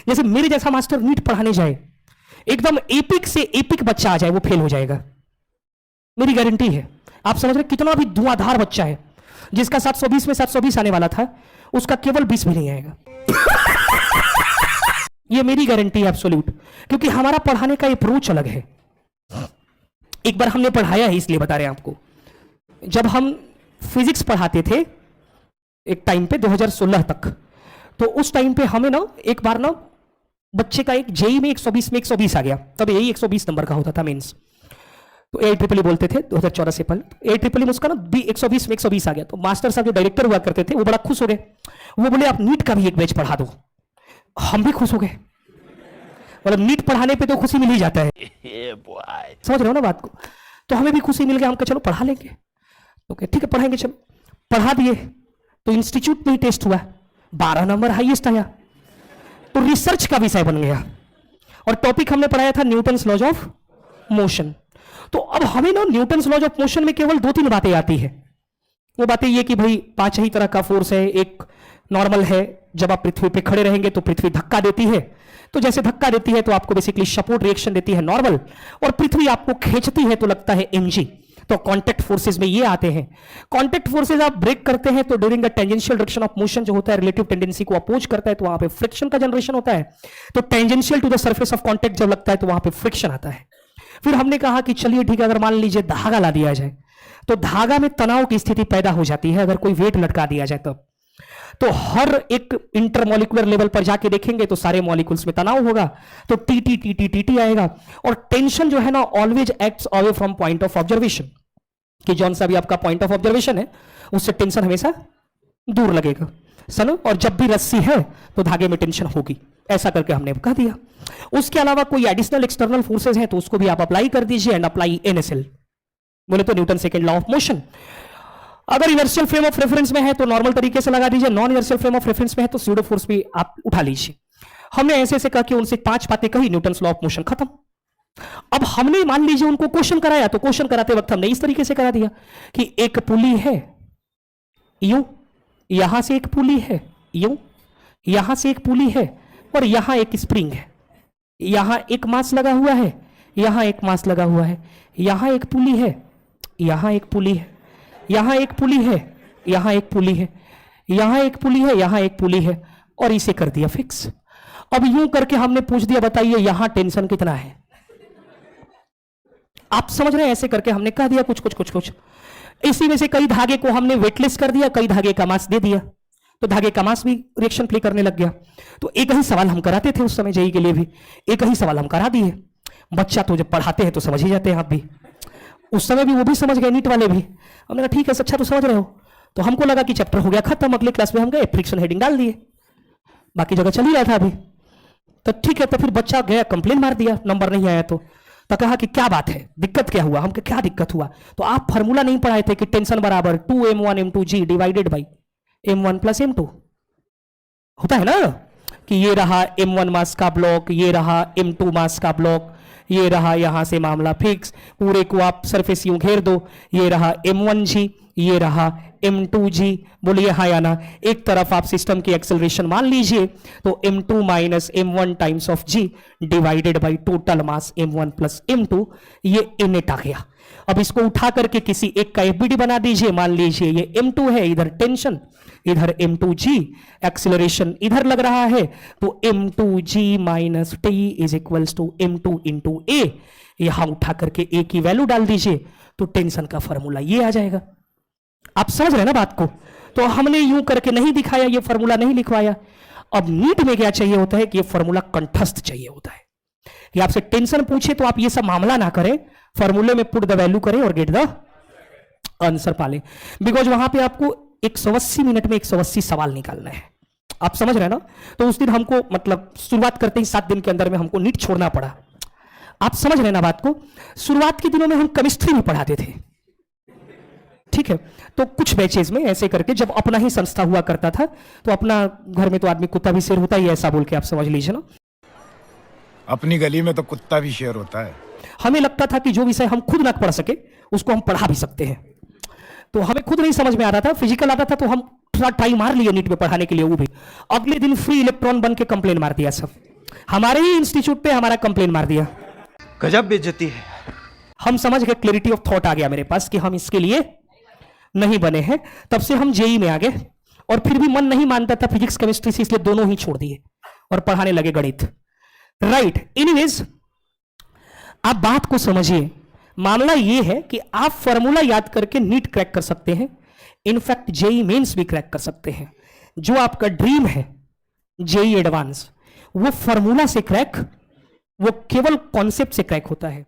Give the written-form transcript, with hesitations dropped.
जैसे मेरे जैसा मास्टर नीट पढ़ाने जाए, एकदम एपिक से एपिक बच्चा आ जाए, वो फेल हो जाएगा, मेरी गारंटी है। आप समझ रहे, कितना भी धुआंधार बच्चा है, जिसका 720 में 720 आने वाला था, उसका केवल 20 भी नहीं आएगा। ये मेरी गारंटी है एब्सोल्यूट, क्योंकि हमारा पढ़ाने का अप्रोच अलग है। एक बार हमने पढ़ाया है, इसलिए बता रहे हैं आपको। जब हम फिजिक्स पढ़ाते थे एक टाइम पे 2016 तक, तो उस टाइम पे हमें ना एक बार ना बच्चे का एक जेई में 120 में 120 आ गया, तब यही 120 नंबर का होता था मेंस, तो AIEEE बोलते थे 2014 से पहले। AIEEE में उसका ना 120 में 120 आ गया, तो मास्टर साहब जो डायरेक्टर हुआ करते थे वो बड़ा खुश हो गए। वो बोले आप नीट का भी एक बैच पढ़ा दो। हम भी खुश हो गए, मतलब नीट पढ़ाने पे तो खुशी मिल ही जाता है। समझ रहे हो ना बात को? तो हमें भी खुशी मिल गया, हम कहा चलो पढ़ा लेंगे। तो ठीक है पढ़ाएंगे, चलो पढ़ा दिए। तो इंस्टीट्यूट में ही टेस्ट हुआ, 12 नंबर हाईएस्ट आया, तो रिसर्च का विषय बन गया। और टॉपिक हमने पढ़ाया था न्यूटन्स लॉज ऑफ मोशन। तो अब हमें ना न्यूटन्स लॉज ऑफ मोशन में केवल 2-3 बातें आती है। वो बातें ये कि भाई 5 ही तरह का फोर्स है। एक नॉर्मल है, जब आप पृथ्वी पे खड़े रहेंगे तो पृथ्वी धक्का देती है, तो जैसे धक्का देती है तो आपको बेसिकली सपोर्ट रिएक्शन देती है नॉर्मल, और पृथ्वी आपको खींचती है तो लगता है mg। तो कांटेक्ट फोर्सेस में ये आते हैं। कांटेक्ट फोर्सेस आप ब्रेक करते हैं तो during the tangential direction of motion जो होता है रिलेटिव टेंडेंसी को अपोज करता है, तो वहां पे फ्रिक्शन का जनरेशन होता है। तो tangential to the surface of contact जब लगता है तो वहां पे फ्रिक्शन आता है। फिर हमने कहा कि चलिए ठीक है, अगर मान लीजिए धागा ला दिया जाए तो धागा में तनाव की स्थिति पैदा हो जाती है, अगर कोई वेट लटका दिया जाए तो हर एक इंटरमोलिकुलर लेवल पर जाके देखेंगे तो सारे मॉलिक्यूल्स में तनाव होगा, तो टी आएगा। और टेंशन जो है ना always acts away from point of observation, कि जौन सा भी आपका पॉइंट ऑफ ऑब्जर्वेशन है उससे टेंशन हमेशा दूर लगेगा, सुनो। और जब भी रस्सी है तो धागे में टेंशन होगी, ऐसा करके हमने कह दिया। उसके अलावा कोई एडिशनल एक्सटर्नल फोर्सेज हैं तो उसको भी आप अप्लाई कर दीजिए, एंड अप्लाई NSL, बोले तो Newton second law of motion. अगर इनर्शियल फ्रेम ऑफ रेफरेंस में है तो नॉर्मल तरीके से लगा दीजिए, non inertial frame of reference में है तो स्यूडो फोर्स भी आप उठा लीजिए। हमने ऐसे ऐसे कहा कि उनसे 5 बातें कही, न्यूटन्स लॉ ऑफ मोशन खत्म। अब हमने मान लीजिए उनको क्वेश्चन कराया, तो क्वेश्चन कराते वक्त हमने इस तरीके से करा दिया कि एक पुली है यूं, यहां से एक पुली है यूं, यहां से एक पुली है, और यहां एक स्प्रिंग है, यहां एक मास लगा हुआ है, यहां एक मास लगा हुआ है, यहां एक पुली है, यहां एक पुली है, यहां एक पुली है, यहां एक पुली है, यहां एक पुली है, यहां एक पुली है, और इसे कर दिया फिक्स। अब यूं करके हमने पूछ दिया बताइए यहां टेंशन कितना है। आप समझ रहे हैं, ऐसे करके हमने कह दिया कुछ कुछ कुछ कुछ। इसी में से कई धागे को हमने वेटलेस कर दिया, कई धागे का मास दे दिया, तो धागे का मास भी रिएक्शन प्ले करने लग गया। तो एक ही सवाल हम कराते थे उस समय जेई के लिए भी, एक ही सवाल हम करा दिए। बच्चा तो जब पढ़ाते हैं तो समझ ही जाते हैं, आप भी उस समय भी वो भी समझ गए, नीट वाले भी। हमने कहा ठीक है अच्छा तो समझ रहे हो, तो हमको लगा कि चैप्टर हो गया खत्म। अगले क्लास में हम गए, फ्रिक्शन हेडिंग डाल दिए, बाकी जगह चल ही रहा था अभी। तो ठीक है, तो फिर बच्चा गया कंप्लेन मार दिया, नंबर नहीं आया तो कहा कि क्या बात है, दिक्कत क्या हुआ? हम कहा क्या दिक्कत हुआ? तो आप फॉर्मूला नहीं पढ़ाए थे कि टेंशन बराबर 2m1 m2g divided by m1 plus m2 होता है ना, कि ये रहा m1 मास का ब्लॉक, ये रहा m2 मास का ब्लॉक, ये रहा यहां से मामला फिक्स, पूरे को आप सरफेस यूं घेर दो, ये रहा m1g, ये रहा m2g। बोलिए हाँ या ना? एक तरफ आप सिस्टम की एक्सेलरेशन मान लीजिए, तो m2 minus m1 times of g divided by total mass m1 plus m2, ये इनेट आ गया। अब इसको उठा करके किसी एक का FBD बना दीजिए, मान लीजिए ये m2 है, इधर टेंशन, इधर m2g, एक्सेलरेशन इधर लग रहा है, तो m2g minus t is equals to m2 into a। यहां उठा करके a की वैल्यू डाल दीजिए, तो टेंशन का फॉर्मूला ये आ जाएगा। आप समझ रहे हैं ना बात को? तो हमने यूं करके नहीं दिखाया, ये फॉर्मूला नहीं लिखवाया। अब नीट में क्या चाहिए होता है कि ये फॉर्मूला कंठस्थ चाहिए होता है, कि आपसे टेंशन पूछे तो आप ये सब मामला ना करें, फॉर्मूले में पुट द वैल्यू करें और गेट द आंसर पाले। बिकॉज वहां पे आपको 180 मिनट में 180 सवाल निकालना है। आप समझ रहे हैं ना? तो उस दिन हमको मतलब शुरुआत करते ही 7 दिन के अंदर में हमको नीट छोड़ना पड़ा। आप समझ रहे हैं ना बात को? शुरुआत के दिनों में हम केमिस्ट्री में पढ़ाते थे, ठीक है, तो कुछ बैचेज में ऐसे करके, जब अपना ही संस्था हुआ करता था तो अपना घर में तो आदमी कुत्ता भी शेर होता ही, ऐसा बोल के आप समझ लीजिए ना। अपनी गली में तो कुत्ता भी शेर होता है। हमें लगता था कि जो विषय हम खुद ना पढ़ सके उसको हम पढ़ा भी सकते हैं, तो हमें खुद नहीं समझ में आ रहा था। फिजिकल आता था तो हम एक्स्ट्रा टाइम मार लिया नीट में पढ़ाने के लिए, वो भी अगले दिन फ्री इलेक्ट्रॉन बन के कंप्लेन मार दिया सब, हमारे ही इंस्टीट्यूट पे हमारा कंप्लेन मार दिया। गजब बेइज्जती है। हम समझ गए, क्लैरिटी ऑफ थॉट आ गया मेरे पास कि हम इसके लिए नहीं बने हैं। तब से हम जेई में आ गए, और फिर भी मन नहीं मानता था फिजिक्स केमिस्ट्री से, इसलिए दोनों ही छोड़ दिए और पढ़ाने लगे गणित। राइट, एनीवेज आप बात को समझिए। मामला यह है कि आप फॉर्मूला याद करके नीट क्रैक कर सकते हैं, इनफैक्ट जेई मेंस भी क्रैक कर सकते हैं। जो आपका ड्रीम है जेई एडवांस, वो फॉर्मूला से क्रैक, वो केवल कॉन्सेप्ट से क्रैक होता है।